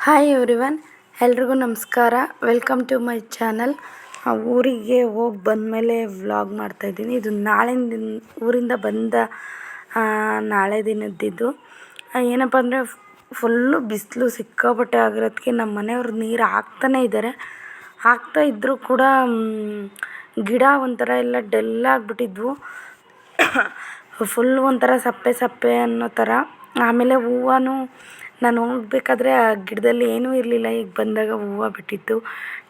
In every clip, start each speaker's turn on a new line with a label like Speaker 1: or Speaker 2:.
Speaker 1: Hi everyone, ಎಲ್ರಿಗೂ ನಮಸ್ಕಾರ. Welcome to my channel. ಊರಿಗೆ ಹೋಗಿ ಬಂದಮೇಲೆ ವ್ಲಾಗ್ ಮಾಡ್ತಾಯಿದ್ದೀನಿ. ಇದು ನಾಳಿನ ಊರಿಂದ ಬಂದ ನಾಳೆ ದಿನದ್ದಿದ್ದು. ಏನಪ್ಪ ಅಂದರೆ ಫುಲ್ಲು ಬಿಸಿಲು ಸಿಕ್ಕಾಪಟ್ಟೆ ಆಗಿರೋದಕ್ಕೆ ನಮ್ಮ ಮನೆಯವ್ರು ನೀರು ಹಾಕ್ತಾನೇ ಇದ್ದಾರೆ. ಹಾಕ್ತಾ ಇದ್ದರೂ ಕೂಡ ಗಿಡ ಒಂಥರ ಎಲ್ಲ ಡಲ್ ಆಗಿಬಿಟ್ಟಿದ್ವು. ಫುಲ್ ಒಂಥರ ಸಪ್ಪೆ ಸಪ್ಪೆ ಅನ್ನೋ ಥರ. ಆಮೇಲೆ ಹೂವನೂ ನಾನು ಹೋಗ್ಬೇಕಾದ್ರೆ ಆ ಗಿಡದಲ್ಲಿ ಏನೂ ಇರಲಿಲ್ಲ. ಈಗ ಬಂದಾಗ ಹೂವು ಬಿಟ್ಟಿತ್ತು.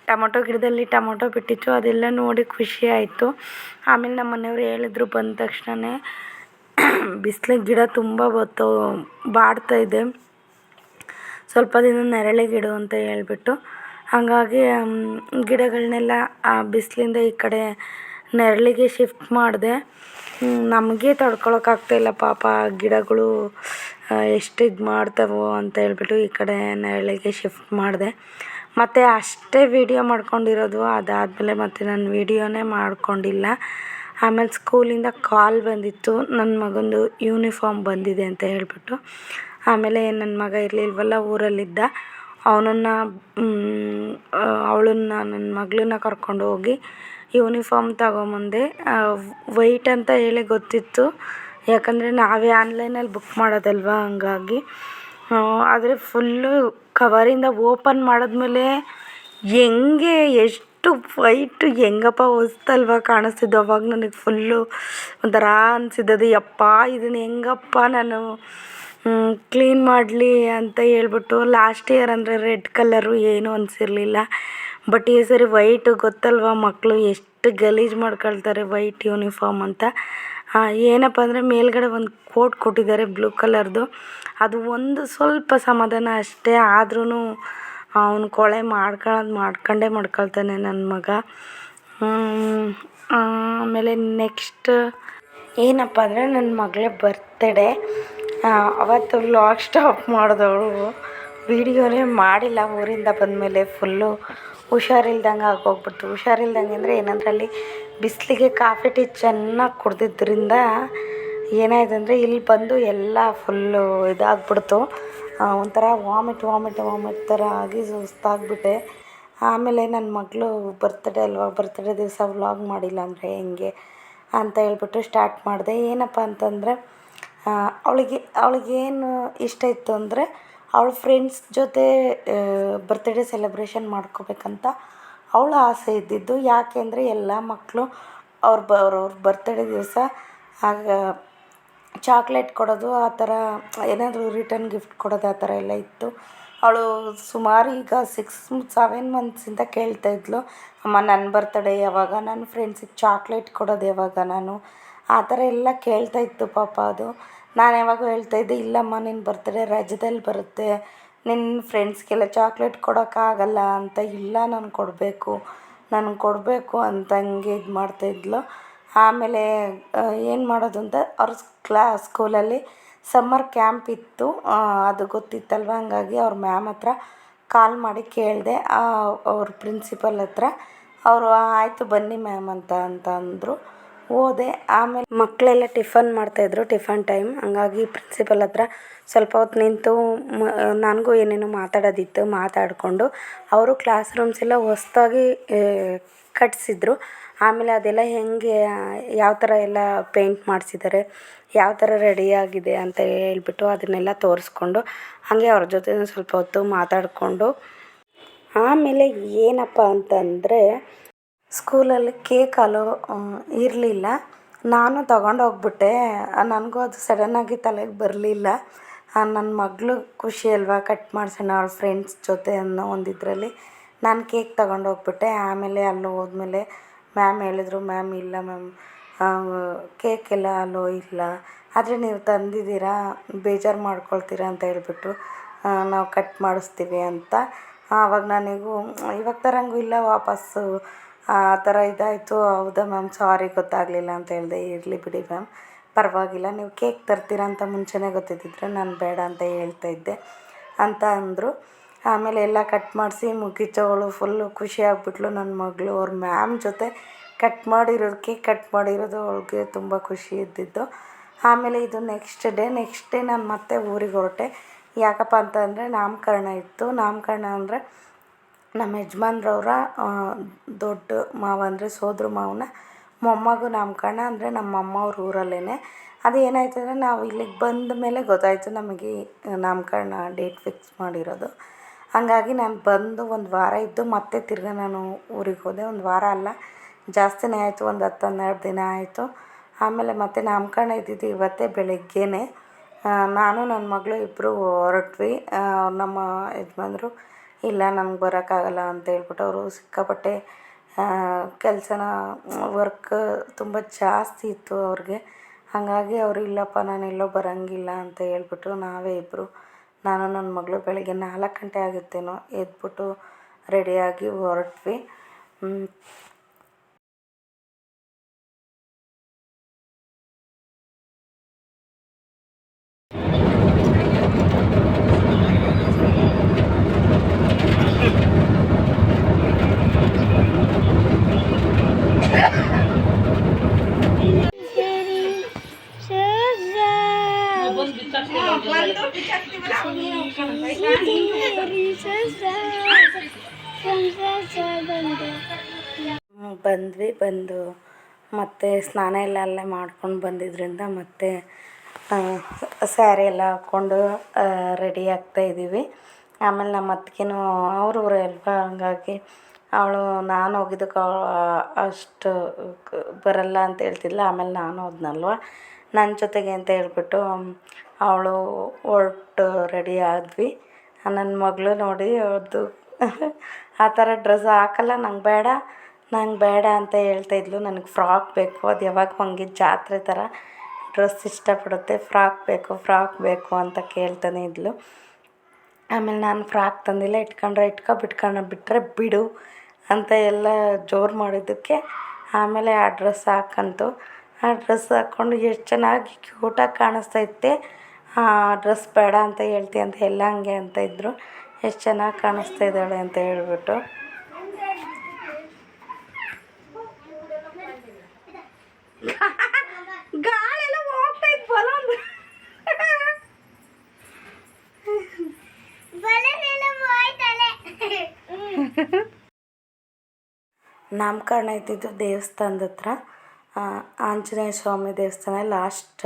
Speaker 1: ಟೊಮೊಟೊ ಗಿಡದಲ್ಲಿ ಟೊಮೊಟೊ ಬಿಟ್ಟಿತ್ತು. ಅದೆಲ್ಲ ನೋಡಿ ಖುಷಿ ಆಯಿತು. ಆಮೇಲೆ ನಮ್ಮ ಮನೆಯವ್ರು ಹೇಳಿದ್ರು ಬಂದ ತಕ್ಷಣವೇ, ಬಿಸಿಲಿಗೆ ಗಿಡ ತುಂಬ ಬಾಡ್ತಾ ಇದೆ, ಸ್ವಲ್ಪ ದಿನ ನೆರಳಿಗಿಡು ಅಂತ ಹೇಳ್ಬಿಟ್ಟು. ಹಾಗಾಗಿ ಗಿಡಗಳನ್ನೆಲ್ಲ ಆ ಬಿಸಿಲಿಂದ ಈ ಕಡೆ ನೆರಳಿಗೆ ಶಿಫ್ಟ್ ಮಾಡಿದೆ. ನಮಗೆ ತಡ್ಕೊಳಕ್ಕಾಗ್ತಾಯಿಲ್ಲ ಪಾಪ, ಗಿಡಗಳು ಎಷ್ಟು ಇದು ಮಾಡ್ತಾವೋ ಅಂತ ಹೇಳ್ಬಿಟ್ಟು ಈ ಕಡೆ ನೆರಳಿಗೆ ಶಿಫ್ಟ್ ಮಾಡಿದೆ. ಮತ್ತು ಅಷ್ಟೇ ವೀಡಿಯೋ ಮಾಡ್ಕೊಂಡಿರೋದು. ಅದಾದಮೇಲೆ ಮತ್ತು ನಾನು ವೀಡಿಯೋನೇ ಮಾಡ್ಕೊಂಡಿಲ್ಲ. ಆಮೇಲೆ ಸ್ಕೂಲಿಂದ ಕಾಲ್ ಬಂದಿತ್ತು, ನನ್ನ ಮಗಂದು ಯೂನಿಫಾರ್ಮ್ ಬಂದಿದೆ ಅಂತ ಹೇಳ್ಬಿಟ್ಟು. ಆಮೇಲೆ ನನ್ನ ಮಗ ಇರಲಿಲ್ವಲ್ಲ, ಊರಲ್ಲಿದ್ದ. ನನ್ನ ಮಗಳನ್ನ ಕರ್ಕೊಂಡು ಹೋಗಿ ಯೂನಿಫಾರ್ಮ್ ತಗೊಂಬಂದೆ. ವೈಟ್ ಅಂತ ಹೇಳಿ ಗೊತ್ತಿತ್ತು, ಯಾಕಂದರೆ ನಾವೇ ಆನ್ಲೈನಲ್ಲಿ ಬುಕ್ ಮಾಡೋದಲ್ವ, ಹಂಗಾಗಿ. ಆದರೆ ಫುಲ್ಲು ಕವರಿಂದ ಓಪನ್ ಮಾಡಿದ್ಮೇಲೆ ಎಷ್ಟು ವೈಟು ಹೆಂಗಪ್ಪ ಹೊಸ್ತಲ್ವ ಕಾಣಿಸ್ತಿದ್ದು. ಅವಾಗ ನನಗೆ ಫುಲ್ಲು ಒಂಥರ ಅನಿಸಿದ್ದದು, ಯಪ್ಪ ಇದನ್ನು ಹೆಂಗಪ್ಪ ನಾನು ಕ್ಲೀನ್ ಮಾಡಲಿ ಅಂತ ಹೇಳ್ಬಿಟ್ಟು. ಲಾಸ್ಟ್ ಇಯರ್ ಅಂದರೆ ರೆಡ್ ಕಲರು ಏನೂ ಅನಿಸಿರಲಿಲ್ಲ. ಬಟ್ ಈ ಸರಿ ವೈಟು ಗೊತ್ತಲ್ವ, ಮಕ್ಕಳು ಎಷ್ಟು ಗಲೀಜು ಮಾಡ್ಕೊಳ್ತಾರೆ ವೈಟ್ ಯೂನಿಫಾರ್ಮ್ ಅಂತ. ಏನಪ್ಪ ಅಂದರೆ ಮೇಲ್ಗಡೆ ಒಂದು ಕೋಟ್ ಕೊಟ್ಟಿದ್ದಾರೆ ಬ್ಲೂ ಕಲರ್ದು. ಅದು ಒಂದು ಸ್ವಲ್ಪ ಸಮಾಧಾನ ಅಷ್ಟೇ. ಆದ್ರೂ ಅವನು ಕೊಳೆ ಮಾಡ್ಕೊಳ್ತಾನೆ ನನ್ನ ಮಗ. ಆಮೇಲೆ ನೆಕ್ಸ್ಟ್ ಏನಪ್ಪ ಅಂದರೆ ನನ್ನ ಮಗಳ ಬರ್ತ್ಡೇ. ಅವತ್ತು ವ್ಲಾಗ್ ಸ್ಟಾಪ್ ಮಾಡಿದವಳು, ವೀಡಿಯೋನೇ ಮಾಡಿಲ್ಲ. ಊರಿಂದ ಬಂದಮೇಲೆ ಫುಲ್ಲು ಹುಷಾರಿಲ್ದಂಗೆ ಆಗೋಗ್ಬಿಡ್ತು. ಹುಷಾರಿಲ್ದಂಗೆ ಅಂದರೆ ಏನಂದ್ರೆ, ಅಲ್ಲಿ ಬಿಸಿಲಿಗೆ ಕಾಫಿ ಟೀ ಚೆನ್ನಾಗಿ ಕುಡ್ದಿದ್ದರಿಂದ ಏನಾಯ್ತು ಅಂದರೆ ಇಲ್ಲಿ ಬಂದು ಎಲ್ಲ ಫುಲ್ಲು ಇದಾಗ್ಬಿಡ್ತು. ಒಂಥರ ವಾಮಿಟ್ ಥರ ಆಗಿ ಸುಸ್ತಾಗ್ಬಿಟ್ಟೆ. ಆಮೇಲೆ ನನ್ನ ಮಗಳು ಬರ್ತ್ಡೇ ಅಲ್ವಾ, ಬರ್ತ್ಡೇ ದಿವಸ ವ್ಲಾಗ್ ಮಾಡಿಲ್ಲ ಅಂದರೆ ಹೆಂಗೆ ಅಂತ ಹೇಳ್ಬಿಟ್ಟು ಸ್ಟಾರ್ಟ್ ಮಾಡಿದೆ. ಏನಪ್ಪ ಅಂತಂದರೆ, ಅವಳಿಗೇನು ಇಷ್ಟ ಇತ್ತು ಅಂದರೆ, ಅವಳ ಫ್ರೆಂಡ್ಸ್ ಜೊತೆ ಬರ್ತ್ಡೇ ಸೆಲೆಬ್ರೇಷನ್ ಮಾಡ್ಕೋಬೇಕಂತ ಅವಳ ಆಸೆ ಇದ್ದಿದ್ದು. ಯಾಕೆ ಅಂದರೆ ಎಲ್ಲ ಮಕ್ಕಳು ಅವ್ರ ಬರ್ತ್ಡೇ ದಿವಸ ಆಗ ಚಾಕ್ಲೇಟ್ ಕೊಡೋದು, ಆ ಥರ ಏನಾದರೂ ರಿಟರ್ನ್ ಗಿಫ್ಟ್ ಕೊಡೋದು, ಆ ಥರ ಎಲ್ಲ ಇತ್ತು. ಅವಳು ಸುಮಾರು ಈಗ 6-7 ಮಂತ್ಸಿಂದ ಕೇಳ್ತಾಯಿದ್ಲು, ಅಮ್ಮ ನನ್ನ ಬರ್ತ್ಡೇ ಯಾವಾಗ, ನನ್ನ ಫ್ರೆಂಡ್ಸಿಗೆ ಚಾಕ್ಲೇಟ್ ಕೊಡೋದು ಯಾವಾಗ ನಾನು, ಆ ಥರ ಎಲ್ಲ ಕೇಳ್ತಾಯಿತ್ತು ಪಾಪ. ಅದು ನಾನು ಯಾವಾಗ ಹೇಳ್ತಾಯಿದ್ದೆ, ಇಲ್ಲಮ್ಮ ನಿನ್ನ ಬರ್ತ್ಡೇ ರಜದಲ್ಲಿ ಬರುತ್ತೆ, ನಿನ್ನ ಫ್ರೆಂಡ್ಸ್ಗೆಲ್ಲ ಚಾಕ್ಲೇಟ್ ಕೊಡೋಕ್ಕಾಗಲ್ಲ ಅಂತ. ಇಲ್ಲ ನನಗೆ ಕೊಡಬೇಕು ಅಂತ ಹಂಗೆ ಇದು ಮಾಡ್ತಾಯಿದ್ಲು. ಆಮೇಲೆ ಏನು ಮಾಡೋದು ಅಂತ ಅವ್ರ ಸ್ಕೂಲಲ್ಲಿ ಸಮ್ಮರ್ ಕ್ಯಾಂಪ್ ಇತ್ತು, ಅದು ಗೊತ್ತಿತ್ತಲ್ವ. ಹಂಗಾಗಿ ಅವ್ರ ಮ್ಯಾಮ್ ಹತ್ರ ಕಾಲ್ ಮಾಡಿ ಕೇಳಿದೆ, ಅವ್ರ ಪ್ರಿನ್ಸಿಪಲ್ ಹತ್ರ. ಅವರು ಆಯಿತು ಬನ್ನಿ ಮ್ಯಾಮ್ ಅಂತ ಅಂದರು. ಹೋದೆ. ಆಮೇಲೆ ಮಕ್ಕಳೆಲ್ಲ ಟಿಫನ್ ಮಾಡ್ತಾಯಿದ್ರು, ಟಿಫನ್ ಟೈಮ್. ಹಂಗಾಗಿ ಪ್ರಿನ್ಸಿಪಲ್ ಹತ್ರ ಸ್ವಲ್ಪ ಹೊತ್ತು ನಿಂತು ನನಗೂ ಏನೇನೋ ಮಾತಾಡೋದಿತ್ತು. ಮಾತಾಡಿಕೊಂಡು ಅವರು ಕ್ಲಾಸ್ ರೂಮ್ಸ್ ಎಲ್ಲ ಹೊಸ್ದಾಗಿ ಕಟ್ಟಿಸಿದ್ರು. ಆಮೇಲೆ ಅದೆಲ್ಲ ಹೆಂಗೆ, ಯಾವ ಥರ ಎಲ್ಲ ಪೇಂಟ್ ಮಾಡಿಸಿದ್ದಾರೆ, ಯಾವ ಥರ ರೆಡಿಯಾಗಿದೆ ಅಂತ ಹೇಳ್ಬಿಟ್ಟು ಅದನ್ನೆಲ್ಲ ತೋರಿಸ್ಕೊಂಡು ಹಾಗೆ ಅವ್ರ ಜೊತೆ ಸ್ವಲ್ಪ ಹೊತ್ತು ಮಾತಾಡಿಕೊಂಡು, ಆಮೇಲೆ ಏನಪ್ಪ ಅಂತಂದರೆ, ಸ್ಕೂಲಲ್ಲಿ ಕೇಕ್ ಅಲೋ ಇರಲಿಲ್ಲ. ನಾನು ತಗೊಂಡೋಗ್ಬಿಟ್ಟೆ. ನನಗೂ ಅದು ಸಡನ್ನಾಗಿ ತಲೆಗೆ ಬರಲಿಲ್ಲ. ನನ್ನ ಮಗಳು ಖುಷಿ ಅಲ್ವಾ, ಕಟ್ ಮಾಡಿಸೋಣ ಅವಳ ಫ್ರೆಂಡ್ಸ್ ಜೊತೆ ಅನ್ನೋ ಒಂದಿದ್ರಲ್ಲಿ ನಾನು ಕೇಕ್ ತಗೊಂಡೋಗ್ಬಿಟ್ಟೆ. ಆಮೇಲೆ ಅಲ್ಲಿ ಹೋದ್ಮೇಲೆ ಮ್ಯಾಮ್ ಹೇಳಿದ್ರು, ಮ್ಯಾಮ್ ಇಲ್ಲ ಮ್ಯಾಮ್, ಕೇಕ್ ಎಲ್ಲ ಅಲೋ ಇಲ್ಲ, ಆದರೆ ನೀವು ತಂದಿದ್ದೀರಾ, ಬೇಜಾರು ಮಾಡ್ಕೊಳ್ತೀರಾ ಅಂತ ಹೇಳ್ಬಿಟ್ಟು ನಾವು ಕಟ್ ಮಾಡಿಸ್ತೀವಿ ಅಂತ. ಆವಾಗ ನನಗೂ ಇವಾಗ ತರಂಗೂ ಇಲ್ಲ ವಾಪಸ್ಸು, ಆ ಥರ ಇದಾಯಿತು. ಹೌದಾ ಮ್ಯಾಮ್, ಸಾರಿ ಗೊತ್ತಾಗಲಿಲ್ಲ ಅಂತ ಹೇಳಿದೆ. ಇರಲಿ ಬಿಡಿ ಮ್ಯಾಮ್, ಪರವಾಗಿಲ್ಲ, ನೀವು ಕೇಕ್ ತರ್ತೀರ ಅಂತ ಮುಂಚೆನೇ ಗೊತ್ತಿದ್ದಿದ್ರೆ ನಾನು ಬೇಡ ಅಂತ ಹೇಳ್ತಾಯಿದ್ದೆ ಅಂತ ಅಂದರು. ಆಮೇಲೆ ಎಲ್ಲ ಕಟ್ ಮಾಡಿಸಿ ಮುಗಿಚವಳು ಫುಲ್ಲು ಖುಷಿಯಾಗ್ಬಿಟ್ಲು ನನ್ನ ಮಗಳು. ಅವ್ರ ಮ್ಯಾಮ್ ಜೊತೆ ಕೇಕ್ ಕಟ್ ಮಾಡಿರೋದು ಅವಳಿಗೆ ತುಂಬ ಖುಷಿ ಇದ್ದಿದ್ದು. ಆಮೇಲೆ ಇದು ನೆಕ್ಸ್ಟ್ ಡೇ ನಾನು ಮತ್ತೆ ಊರಿಗೆ ಹೊರಟೆ. ಯಾಕಪ್ಪ ಅಂತಂದರೆ ನಾಮಕರಣ ಇತ್ತು. ನಾಮಕರಣ ಅಂದರೆ ನಮ್ಮ ಯಜಮಾನ್ರವರ ದೊಡ್ಡ ಮಾವ ಅಂದರೆ ಸೋದರ ಮಾವನ ಮೊಮ್ಮಗು ನಾಮಕರಣ. ಅಂದರೆ ನಮ್ಮ ಅಮ್ಮವ್ರ ಊರಲ್ಲೇ. ಅದು ಏನಾಯ್ತು ಅಂದರೆ ನಾವು ಇಲ್ಲಿಗೆ ಬಂದ ಮೇಲೆ ಗೊತ್ತಾಯಿತು ನಮಗೆ ನಾಮಕರಣ ಡೇಟ್ ಫಿಕ್ಸ್ ಮಾಡಿರೋದು. ಹಾಗಾಗಿ ನಾನು ಬಂದು ಒಂದು ವಾರ ಇದ್ದು ಮತ್ತೆ ತಿರ್ಗಾ ನಾನು ಊರಿಗೆ ಹೋದೆ. ಒಂದು ವಾರ ಅಲ್ಲ, ಜಾಸ್ತಿನೇ ಆಯಿತು, ಒಂದು 10-12 ದಿನ ಆಯಿತು. ಆಮೇಲೆ ಮತ್ತೆ ನಾಮಕರಣ ಇದ್ದಿದ್ದು ಇವತ್ತೇ ಬೆಳಗ್ಗೆನೇ. ನಾನು ನನ್ನ ಮಗಳು ಇಬ್ಬರು ಹೊರಟ್ವಿ. ನಮ್ಮ ಯಜಮಾನ್ರು ಇಲ್ಲ ನನಗೆ ಬರೋಕ್ಕಾಗಲ್ಲ ಅಂತ ಹೇಳ್ಬಿಟ್ಟು ಅವರು ಸಿಕ್ಕಾಪಟ್ಟೆ ಕೆಲಸನ ವರ್ಕ್ ತುಂಬ ಜಾಸ್ತಿ ಇತ್ತು ಅವ್ರಿಗೆ. ಹಾಗಾಗಿ ಅವರು ಇಲ್ಲಪ್ಪ ನಾನೆಲ್ಲೋ ಬರೋಂಗಿಲ್ಲ ಅಂತ ಹೇಳ್ಬಿಟ್ಟು ನಾವೇ ಇಬ್ಬರು, ನಾನು ನನ್ನ ಮಗಳು ಬೆಳಗ್ಗೆ 4 ಗಂಟೆ ಆಗುತ್ತೇನೋ ಎದ್ಬಿಟ್ಟು ರೆಡಿಯಾಗಿ ಹೊರಟ್ವಿ. ಬಂದು ಮತ್ತೆ ಸ್ನಾನ ಎಲ್ಲ ಅಲ್ಲೇ ಮಾಡ್ಕೊಂಡು ಬಂದಿದ್ದರಿಂದ ಮತ್ತೆ ಸ್ಯಾರಿ ಎಲ್ಲ ಹಾಕ್ಕೊಂಡು ರೆಡಿ ಆಗ್ತಾಯಿದ್ದೀವಿ. ಆಮೇಲೆ ನಮ್ಮ ಅತ್ತಿಗೆನೂ ಅವ್ರ ಊರೇ ಅಲ್ವಾ, ಹಂಗಾಗಿ ಅವಳು ನಾನು ಹೋಗಿದ್ದಕ್ಕೆ ಅಷ್ಟು ಬರಲ್ಲ ಅಂತ ಹೇಳ್ತಿದ್ಲು. ಆಮೇಲೆ ನಾನು ಹೋದ್ನಲ್ವ ನನ್ನ ಜೊತೆಗೆ ಅಂತ ಹೇಳ್ಬಿಟ್ಟು ಅವಳು ಹೊರ್ಟು ರೆಡಿ ಆದ್ವಿ. ನನ್ನ ಮಗಳು ನೋಡಿ ಅವ್ರದ್ದು ಆ ಥರ ಡ್ರೆಸ್ ಹಾಕಲ್ಲ, ನಂಗೆ ಬೇಡ ಅಂತ ಹೇಳ್ತಾಯಿದ್ಲು. ನನಗೆ ಫ್ರಾಕ್ ಬೇಕು, ಅದು ಯಾವಾಗ ಹಂಗೆ ಜಾತ್ರೆ ಥರ ಡ್ರೆಸ್ ಇಷ್ಟಪಡುತ್ತೆ, ಫ್ರಾಕ್ ಬೇಕು ಅಂತ ಕೇಳ್ತಾನೆ ಇದ್ಲು. ಆಮೇಲೆ ನಾನು ಫ್ರಾಕ್ ತಂದಿಲ್ಲ, ಬಿಟ್ಟರೆ ಬಿಡು ಅಂತ ಎಲ್ಲ ಜೋರು ಮಾಡಿದ್ದಕ್ಕೆ ಆಮೇಲೆ ಆ ಡ್ರೆಸ್ ಹಾಕಂತು. ಆ ಡ್ರೆಸ್ ಹಾಕ್ಕೊಂಡು ಎಷ್ಟು ಚೆನ್ನಾಗಿ ಕ್ಯೂಟಾಗಿ ಕಾಣಿಸ್ತೈತೆ. ಡ್ರೆಸ್ ಬೇಡ ಅಂತ ಹೇಳ್ತಿ ಅಂತ ಎಲ್ಲ ಹಂಗೆ ಅಂತ ಇದ್ದರು. ಎಷ್ಟು ಚೆನ್ನಾಗಿ ಕಾಣಿಸ್ತಾ ಇದ್ದಾಳೆ ಅಂತ ಹೇಳ್ಬಿಟ್ಟು ಗಾಳೆಲ್ಲ ಹೋಗ್ತೈತೆ ಬಲೂನ್ ನಾಮಕರಣ ಇದ್ದಿದ್ದು ದೇವಸ್ಥಾನದ ಹತ್ರ, ಆಂಜನೇಯ ಸ್ವಾಮಿ ದೇವಸ್ಥಾನ. ಲಾಸ್ಟ್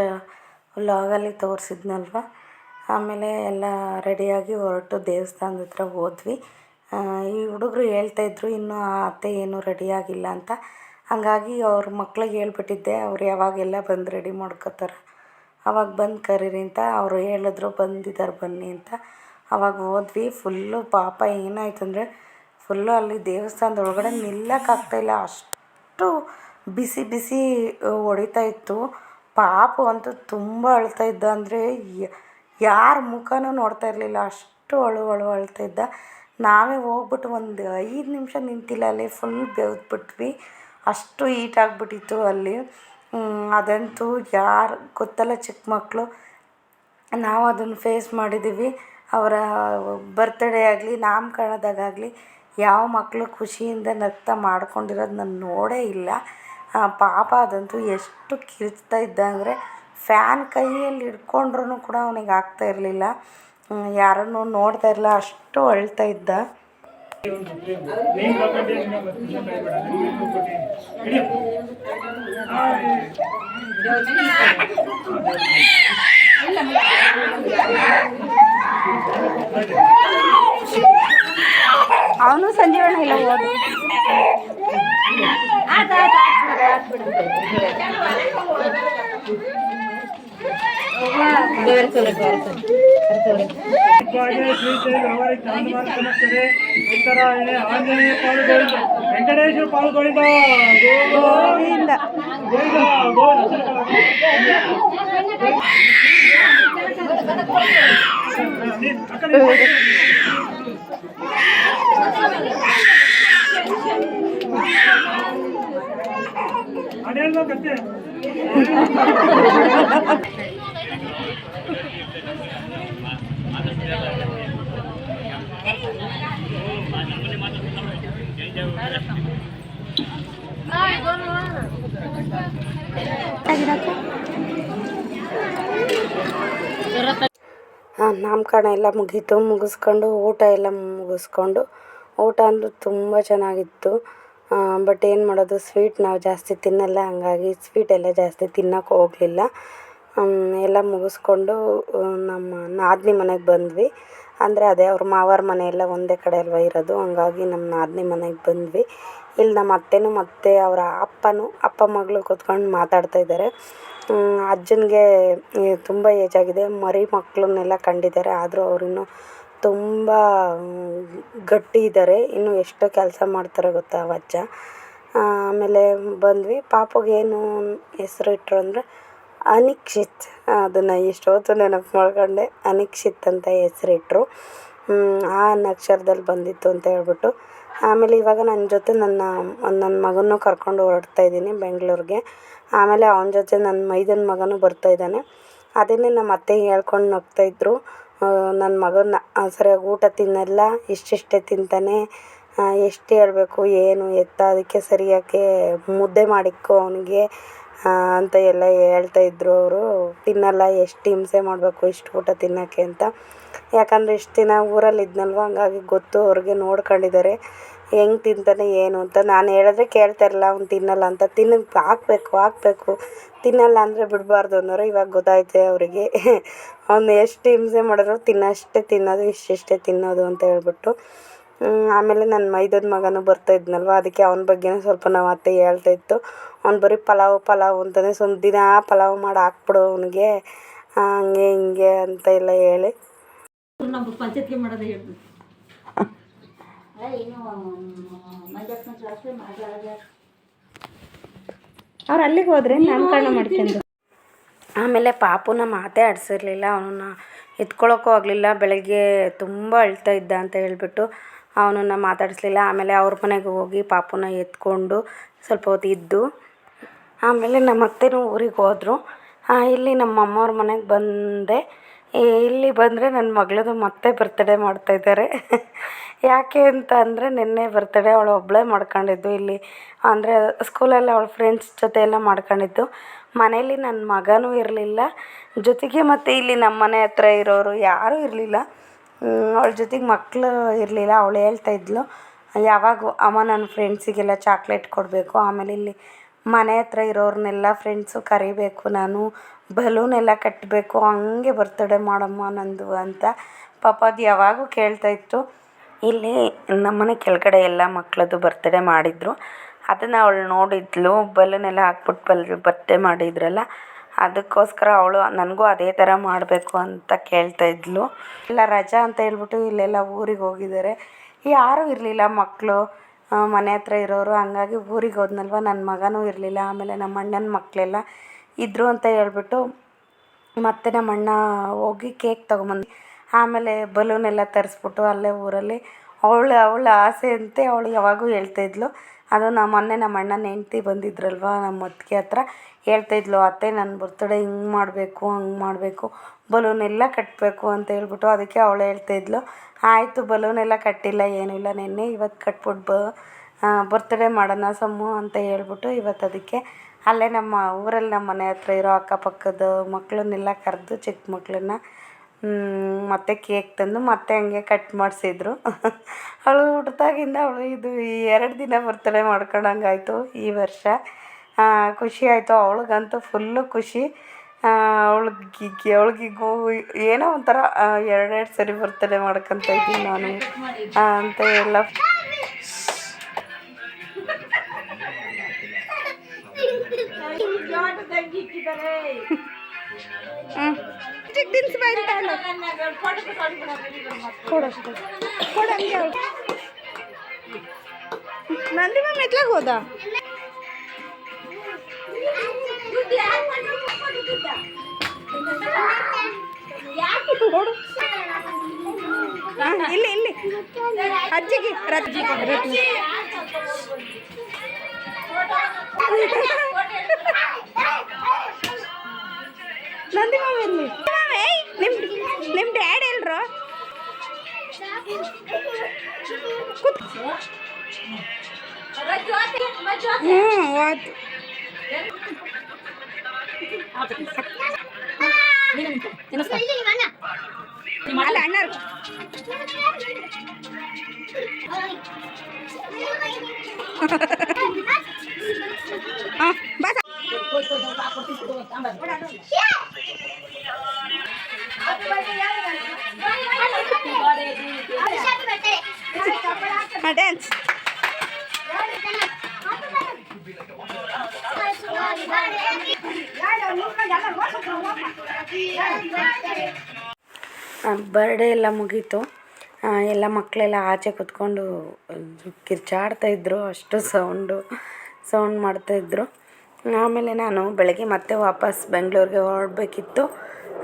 Speaker 1: ವ್ಲಾಗಲ್ಲಿ ತೋರಿಸಿದ್ನಲ್ವ. ಆಮೇಲೆ ಎಲ್ಲ ರೆಡಿಯಾಗಿ ಹೊರಟು ದೇವಸ್ಥಾನದ ಹತ್ರ ಹೋದ್ವಿ. ಈ ಹುಡುಗರು ಹೇಳ್ತಾಯಿದ್ರು ಇನ್ನೂ ಆ ಅತ್ತೆ ಏನೂ ರೆಡಿಯಾಗಿಲ್ಲ ಅಂತ. ಹಾಗಾಗಿ ಅವ್ರ ಮಕ್ಳಿಗೆ ಹೇಳ್ಬಿಟ್ಟಿದ್ದೆ, ಅವ್ರು ಯಾವಾಗೆಲ್ಲ ಬಂದು ರೆಡಿ ಮಾಡ್ಕೋತಾರೆ ಅವಾಗ ಬಂದು ಕರೀರಿ ಅಂತ. ಅವರು ಹೇಳಿದ್ರು ಬಂದಿದ್ದಾರೆ ಬನ್ನಿ ಅಂತ. ಅವಾಗ ಹೋದ್ವಿ. ಫುಲ್ಲು ಪಾಪ ಏನಾಯ್ತು ಅಂದರೆ ಫುಲ್ಲು ಅಲ್ಲಿ ದೇವಸ್ಥಾನದ ಒಳಗಡೆ ನಿಲ್ಲಕ್ಕಾಗ್ತಾಯಿಲ್ಲ, ಅಷ್ಟು ಬಿಸಿ ಹೊಡಿತಾ ಇತ್ತು. ಪಾಪು ಅಂತೂ ತುಂಬ ಅಳ್ತಾ ಇದ್ದ, ಅಂದರೆ ಯಾರ ಮುಖನೂ ನೋಡ್ತಾ ಇರಲಿಲ್ಲ, ಅಷ್ಟು ಅಳ್ತಾ ಇದ್ದ. ನಾವೇ ಹೋಗ್ಬಿಟ್ಟು ಒಂದು 5 ನಿಮಿಷ ನಿಂತಿಲ್ಲ ಅಲ್ಲಿ, ಫುಲ್ ಬೆವ್ತ್ಬಿಟ್ವಿ, ಅಷ್ಟು ಹೀಟಾಗಿಬಿಟ್ಟಿತ್ತು ಅಲ್ಲಿ. ಅದಂತೂ ಯಾರು ಗೊತ್ತಲ್ಲ, ಚಿಕ್ಕ ಮಕ್ಕಳು, ನಾವು ಅದನ್ನು ಫೇಸ್ ಮಾಡಿದ್ದೀವಿ. ಅವರ ಬರ್ತ್ಡೇ ಆಗಲಿ ನಾಮಕರಣದಾಗಲಿ ಯಾವ ಮಕ್ಕಳು ಖುಷಿಯಿಂದ ನೃತ್ಯ ಮಾಡ್ಕೊಂಡಿರೋದು ನಾನು ನೋಡೇ ಇಲ್ಲ. ಪಾಪ ಅದಂತೂ ಎಷ್ಟು ಕಿರ್ಚ್ತಾ ಇದ್ದ ಅಂದರೆ ಫ್ಯಾನ್ ಕೈಯಲ್ಲಿ ಹಿಡ್ಕೊಂಡ್ರೂ ಕೂಡ ಅವನಿಗೆ ಆಗ್ತಾ ಇರಲಿಲ್ಲ, ಯಾರನ್ನು ನೋಡ್ತಾ ಇರಲಿಲ್ಲ, ಅಷ್ಟು ಅಳ್ತಾ ಇದ್ದ. ಅವನು ಸಂಜೀವಣ್ಣ ಇಲ್ಲ ಹೋದು
Speaker 2: ವೆಂಕಟೇಶ್ವರ ಪಾಲ್ಗೊಂಡ ಅದೇನೋ ಕತೆ.
Speaker 1: ನಾಮಕರಣ ಎಲ್ಲ ಮುಗೀತು. ಮುಗಿಸ್ಕೊಂಡು ಊಟ ಎಲ್ಲ ಮುಗಿಸ್ಕೊಂಡು, ಊಟ ಅಂದರೂ ತುಂಬ ಚೆನ್ನಾಗಿತ್ತು. ಬಟ್ ಏನು ಮಾಡೋದು, ಸ್ವೀಟ್ ನಾವು ಜಾಸ್ತಿ ತಿನ್ನಲ್ಲ, ಹಂಗಾಗಿ ಸ್ವೀಟ್ ಎಲ್ಲ ಜಾಸ್ತಿ ತಿನ್ನೋಕೆ ಹೋಗಲಿಲ್ಲ. ಎಲ್ಲ ಮುಗಿಸ್ಕೊಂಡು ನಮ್ಮ ನಾದಿನಿ ಮನೆಗೆ ಬಂದ್ವಿ. ಅಂದರೆ ಅದೇ ಅವ್ರ ಮಾವರ ಮನೆ ಎಲ್ಲ ಒಂದೇ ಕಡೆ ಅಲ್ವ ಇರೋದು, ಹಂಗಾಗಿ ನಮ್ಮ ನಾದಿನಿ ಮನೆಗೆ ಬಂದ್ವಿ. ಇಲ್ಲಿ ನಮ್ಮ ಅತ್ತೆನೂ ಮತ್ತು ಅವರ ಅಪ್ಪ ಮಗಳು ಕೂತ್ಕೊಂಡು ಮಾತಾಡ್ತಾಯಿದ್ದಾರೆ. ಅಜ್ಜನಿಗೆ ತುಂಬ ಏಜ್ ಆಗಿದೆ, ಮರಿ ಮಕ್ಕಳನ್ನೆಲ್ಲ ಕಂಡಿದ್ದಾರೆ. ಆದರೂ ಅವರಿನ್ನೂ ತುಂಬ ಗಟ್ಟಿ ಇದ್ದಾರೆ, ಇನ್ನೂ ಎಷ್ಟು ಕೆಲಸ ಮಾಡ್ತಾರೆ ಗೊತ್ತಾ ಅಜ್ಜ. ಆಮೇಲೆ ಬಂದ್ವಿ. ಪಾಪುಗೆ ಏನು ಹೆಸ್ರು ಇಟ್ಟರು ಅಂದರೆ ಅನಿಕ್ಷಿತ್. ಅದನ್ನು ಇಷ್ಟೊತ್ತು ನೆನಪು ಮಾಡ್ಕೊಂಡೆ. ಅನಿಕ್ಷಿತ್ ಅಂತ ಹೆಸ್ರಿಟ್ರು. ಆ ಅಕ್ಷರದಲ್ಲಿ ಬಂದಿತ್ತು ಅಂತ ಹೇಳ್ಬಿಟ್ಟು. ಆಮೇಲೆ ಇವಾಗ ನನ್ನ ಜೊತೆ ನನ್ನ ಮಗನೂ ಕರ್ಕೊಂಡು ಹೊರಡ್ತಾಯಿದ್ದೀನಿ ಬೆಂಗಳೂರಿಗೆ. ಆಮೇಲೆ ಅವನ ಜೊತೆ ನನ್ನ ಮೈದನ ಮಗನೂ ಬರ್ತಾಯಿದ್ದಾನೆ. ಅದನ್ನೇ ನಮ್ಮ ಅತ್ತೆಗೆ ಹೇಳ್ಕೊಂಡು ನಗ್ತಾಯಿದ್ರು. ನನ್ನ ಮಗನ ಸರಿಯಾಗಿ ಊಟ ತಿನ್ನಲ್ಲ, ಇಷ್ಟಿಷ್ಟೇ ತಿಂತಾನೆ, ಎಷ್ಟು ಹೇಳಬೇಕು ಏನು ಎತ್ತ, ಅದಕ್ಕೆ ಸರಿಯಾಗಿ ಮುದ್ದೆ ಮಾಡಿಕ್ಕೋ ಅವನಿಗೆ ಅಂತ ಎಲ್ಲ ಹೇಳ್ತಾಯಿದ್ರು ಅವರು. ತಿನ್ನಲ್ಲ, ಎಷ್ಟು ಹಿಂಸೆ ಮಾಡಬೇಕು ಇಷ್ಟು ಊಟ ತಿನ್ನೋಕ್ಕೆ ಅಂತ. ಯಾಕಂದರೆ ಇಷ್ಟು ದಿನ ಊರಲ್ಲಿ ಇದ್ನಲ್ವ, ಹಂಗಾಗಿ ಗೊತ್ತು ಅವ್ರಿಗೆ, ನೋಡ್ಕೊಂಡಿದ್ದಾರೆ ಹೆಂಗೆ ತಿಂತಾನೆ ಏನು ಅಂತ. ನಾನು ಹೇಳಿದ್ರೆ ಕೇಳ್ತಾ ಇರಲಿಲ್ಲ, ಅವ್ನು ತಿನ್ನಲ್ಲ ಅಂತ. ಹಾಕಬೇಕು, ತಿನ್ನಲ್ಲ ಅಂದರೆ ಬಿಡಬಾರ್ದು ಅನ್ನೋರು. ಇವಾಗ ಗೊತ್ತಾಯ್ತು ಅವರಿಗೆ, ಅವ್ನು ಎಷ್ಟು ಹಿಂಸೆ ಮಾಡಿದ್ರು ತಿನ್ನೋಷ್ಟೇ ತಿನ್ನೋದು, ಇಷ್ಟಿಷ್ಟೇ ತಿನ್ನೋದು ಅಂತ ಹೇಳ್ಬಿಟ್ಟು. ಆಮೇಲೆ ನನ್ನ ಮೈದನ ಮಗನೂ ಬರ್ತಾಯಿದ್ನಲ್ವ, ಅದಕ್ಕೆ ಅವನ ಬಗ್ಗೆನೂ ಸ್ವಲ್ಪ ನಮ್ಮ ಅತ್ತೆ ಹೇಳ್ತಾಯಿತ್ತು. ಅವ್ನು ಬರೀ ಪಲಾವ್ ಅಂತಲೇ ದಿನ ಪಲಾವ್ ಮಾಡಿ ಹಾಕ್ಬಿಡು ಅವನಿಗೆ, ಹಂಗೆ ಹಿಂಗೆ ಅಂತ ಎಲ್ಲ ಹೇಳಿ
Speaker 3: ನಮ್ಗೆ ಪಂಚಾಯತ್ಗೆ ಮಾಡೋದು ಹೇಳ್ದು
Speaker 1: ಅವ್ರು ಅಲ್ಲಿಗೆ ಹೋದ್ರೆ ನಾಮಕರಣ ಮಾಡ್ಕೊಂಡು. ಆಮೇಲೆ ಪಾಪುನ ಮಾತೇ ಆಡಿಸಿರ್ಲಿಲ್ಲ, ಅವನನ್ನ ಎತ್ಕೊಳ್ಳೋಕ್ಕೂ ಆಗಲಿಲ್ಲ. ಬೆಳಗ್ಗೆ ತುಂಬ ಅಳ್ತಾ ಇದ್ದ ಅಂತ ಹೇಳ್ಬಿಟ್ಟು ಅವನನ್ನು ಮಾತಾಡಿಸ್ಲಿಲ್ಲ. ಆಮೇಲೆ ಅವ್ರ ಮನೆಗೆ ಹೋಗಿ ಪಾಪುನ ಎತ್ಕೊಂಡು ಸ್ವಲ್ಪ ಹೊತ್ತು ಇದ್ದು, ಆಮೇಲೆ ನಮ್ಮ ಅತ್ತೆನೂ ಊರಿಗೆ ಹೋದರು. ಇಲ್ಲಿ ನಮ್ಮ ಅಮ್ಮವ್ರ ಮನೆಗೆ ಬಂದೆ. ಇಲ್ಲಿ ಬಂದರೆ ನನ್ನ ಮಗಳದು ಮತ್ತೆ ಬರ್ತಡೇ ಮಾಡ್ತಾಯಿದ್ದಾರೆ. ಯಾಕೆ ಅಂತ ಅಂದರೆ ನಿನ್ನೆ ಬರ್ತಡೇ ಅವಳು ಒಬ್ಬಳೇ ಮಾಡ್ಕೊಂಡಿದ್ದು. ಇಲ್ಲಿ ಅಂದರೆ ಸ್ಕೂಲಲ್ಲಿ ಅವಳ ಫ್ರೆಂಡ್ಸ್ ಜೊತೆ ಎಲ್ಲ ಮಾಡ್ಕೊಂಡಿದ್ದು. ಮನೇಲಿ ನನ್ನ ಮಗನೂ ಇರಲಿಲ್ಲ ಜೊತೆಗೆ, ಮತ್ತು ಇಲ್ಲಿ ನಮ್ಮ ಮನೆ ಹತ್ರ ಇರೋರು ಯಾರೂ ಇರಲಿಲ್ಲ. ಅವಳ ಜೊತೆಗೆ ಮಕ್ಕಳು ಇರಲಿಲ್ಲ. ಅವಳು ಹೇಳ್ತಾಯಿದ್ಲು, ಯಾವಾಗೂ ಅಮ್ಮ ನನ್ನ ಫ್ರೆಂಡ್ಸಿಗೆಲ್ಲ ಚಾಕ್ಲೇಟ್ ಕೊಡಬೇಕು, ಆಮೇಲೆ ಇಲ್ಲಿ ಮನೆ ಹತ್ರ ಇರೋರನ್ನೆಲ್ಲ ಫ್ರೆಂಡ್ಸು ಕರಿಬೇಕು, ನಾನು ಬಲೂನೆಲ್ಲ ಕಟ್ಟಬೇಕು, ಹಂಗೆ ಬರ್ತಡೇ ಮಾಡಮ್ಮ ನಂದು ಅಂತ. ಪಾಪ ಅದು ಯಾವಾಗೂ ಕೇಳ್ತಾಯಿತ್ತು. ಇಲ್ಲಿ ನಮ್ಮನೆ ಕೆಳಗಡೆ ಎಲ್ಲ ಮಕ್ಕಳದ್ದು ಬರ್ತಡೇ ಮಾಡಿದರು. ಅದನ್ನು ಅವಳು ನೋಡಿದ್ಲು, ಬಲೂನೆಲ್ಲ ಹಾಕ್ಬಿಟ್ಟು ಬರ್ತಡೇ ಮಾಡಿದ್ರಲ್ಲ, ಅದಕ್ಕೋಸ್ಕರ ಅವಳು ನನಗೂ ಅದೇ ಥರ ಮಾಡಬೇಕು ಅಂತ ಕೇಳ್ತಾಯಿದ್ಲು. ಎಲ್ಲ ರಜಾ ಅಂತ ಹೇಳ್ಬಿಟ್ಟು ಇಲ್ಲೆಲ್ಲ ಊರಿಗೆ ಹೋಗಿದ್ದಾರೆ. ಯಾರೂ ಇರಲಿಲ್ಲ ಮಕ್ಕಳು ಮನೆ ಹತ್ರ ಇರೋರು, ಹಂಗಾಗಿ ಊರಿಗೆ ಹೋದ್ನಲ್ವ, ನನ್ನ ಮಗನೂ ಇರಲಿಲ್ಲ. ಆಮೇಲೆ ನಮ್ಮ ಅಣ್ಣನ ಮಕ್ಕಳೆಲ್ಲ ಇದ್ದರು ಅಂತ ಹೇಳ್ಬಿಟ್ಟು ಮತ್ತೆ ನಮ್ಮ ಅಣ್ಣ ಹೋಗಿ ಕೇಕ್ ತೊಗೊಂಬಂದು, ಆಮೇಲೆ ಬಲೂನೆಲ್ಲ ತರಿಸ್ಬಿಟ್ಟು ಅಲ್ಲೇ ಊರಲ್ಲಿ ಅವಳ ಆಸೆಯಂತೆ ಅವಳು ಯಾವಾಗೂ ಹೇಳ್ತಾಯಿದ್ಲು. ಅದು ಮೊನ್ನೆ ನಮ್ಮ ಅಣ್ಣನ ಹೆಂಡ್ತಿ ಬಂದಿದ್ರಲ್ವ ನಮ್ಮ ಅತ್ತಿಗೆ ಹತ್ರ, ಹೇಳ್ತಾಯಿದ್ಲು, ಅತ್ತೆ ನನ್ನ ಬರ್ತಡೇ ಹಿಂಗೆ ಮಾಡಬೇಕು, ಹಂಗೆ ಮಾಡಬೇಕು, ಬಲೂನೆಲ್ಲ ಕಟ್ಟಬೇಕು ಅಂತ ಹೇಳ್ಬಿಟ್ಟು. ಅದಕ್ಕೆ ಅವಳು ಹೇಳ್ತಾಯಿದ್ಲು, ಆಯಿತು ಬಲೂನೆಲ್ಲ ಕಟ್ಟಿಲ್ಲ ಏನೂ ಇಲ್ಲ, ನೆನ್ನೆ ಇವತ್ತು ಕಟ್ಬಿಟ್ಟು ಬರ್ತಡೇ ಮಾಡೋಣ ಸಮ್ಮು ಅಂತ ಹೇಳ್ಬಿಟ್ಟು ಇವತ್ತು ಅದಕ್ಕೆ ಅಲ್ಲೇ ನಮ್ಮ ಊರಲ್ಲಿ ನಮ್ಮ ಮನೆ ಹತ್ರ ಇರೋ ಅಕ್ಕಪಕ್ಕದ ಮಕ್ಕಳನ್ನೆಲ್ಲ ಕರೆದು ಚಿಕ್ಕ ಮಕ್ಕಳನ್ನ ಮತ್ತು ಕೇಕ್ ತಂದು ಮತ್ತೆ ಹಂಗೆ ಕಟ್ ಮಾಡಿಸಿದ್ರು. ಅವಳು ಹುಟ್ಟಿದಾಗಿಂದ ಅವಳು ಇದು 2 ದಿನ ಬರ್ತಡೇ ಮಾಡ್ಕೊಂಡಂಗಾಯಿತು ಈ ವರ್ಷ. ಖುಷಿ ಆಯಿತು ಅವಳಿಗಂತೂ, ಫುಲ್ಲು ಖುಷಿ. ಅವಳಿಗಿಗೂ ಏನೋ ಒಂಥರ 2 ಸರಿ ಬರ್ತಡೇ ಮಾಡ್ಕೊತ ಇದ್ದೀನಿ ನಾನು ಅಂತ ಎಲ್ಲ. ನಂದಿ ಮ್ಯಾಮ್ ಎತ್ಲಾಗ ಹೋದ ಇಲ್ಲಿ ಅಜ್ಜಿಗೆ ನಂದಿ ಮಾಮ ಎಲ್ಲಿ? ನಿಮ್ಮ ಡ್ಯಾಡ್ ಎಲ್ರು? ಅಲ್ಲ ಅಣ್ಣರು ಹಾಂ ಬಾ ಡ್ಯಾನ್ಸ್ ಬರ್ಡೇ ಎಲ್ಲ ಮುಗೀತು. ಎಲ್ಲ ಮಕ್ಕಳೆಲ್ಲ ಆಚೆ ಕೂತ್ಕೊಂಡು ಕಿರ್ಚಾಡ್ತಾಯಿದ್ರು, ಅಷ್ಟು ಸೌಂಡ್ ಮಾಡ್ತಾಯಿದ್ರು. ಆಮೇಲೆ ನಾನು ಬೆಳಗ್ಗೆ ಮತ್ತೆ ವಾಪಸ್ ಬೆಂಗಳೂರಿಗೆ ಹೊರಡಬೇಕಿತ್ತು.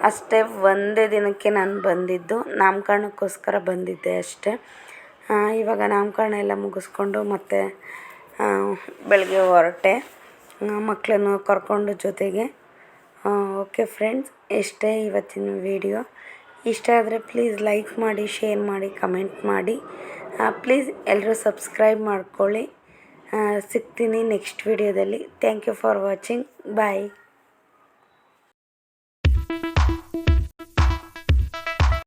Speaker 1: ಅಷ್ಟೇ, ಒಂದೇ ದಿನಕ್ಕೆ ನಾನು ಬಂದಿದ್ದು, ನಾಮಕರಣಕ್ಕೋಸ್ಕರ ಬಂದಿದ್ದೆ ಅಷ್ಟೇ. ಇವಾಗ ನಾಮಕರಣ ಎಲ್ಲ ಮುಗಿಸ್ಕೊಂಡು ಮತ್ತೆ ಬೆಳಗ್ಗೆ ಹೊರಟೆ ಮಕ್ಕಳನ್ನು ಕರ್ಕೊಂಡು ಜೊತೆಗೆ. ಓಕೆ ಫ್ರೆಂಡ್ಸ್, ಇಷ್ಟೇ ಇವತ್ತಿನ ವಿಡಿಯೋ. ಇಷ್ಟ ಆದರೆ ಪ್ಲೀಸ್ ಲೈಕ್ ಮಾಡಿ, ಶೇರ್ ಮಾಡಿ, ಕಮೆಂಟ್ ಮಾಡಿ. ಪ್ಲೀಸ್ ಎಲ್ಲರೂ ಸಬ್ಸ್ಕ್ರೈಬ್ ಮಾಡ್ಕೊಳ್ಳಿ. ಸಿಗ್ತೀನಿ ನೆಕ್ಸ್ಟ್ ವಿಡಿಯೋದಲ್ಲಿ. Thank you for watching. Bye.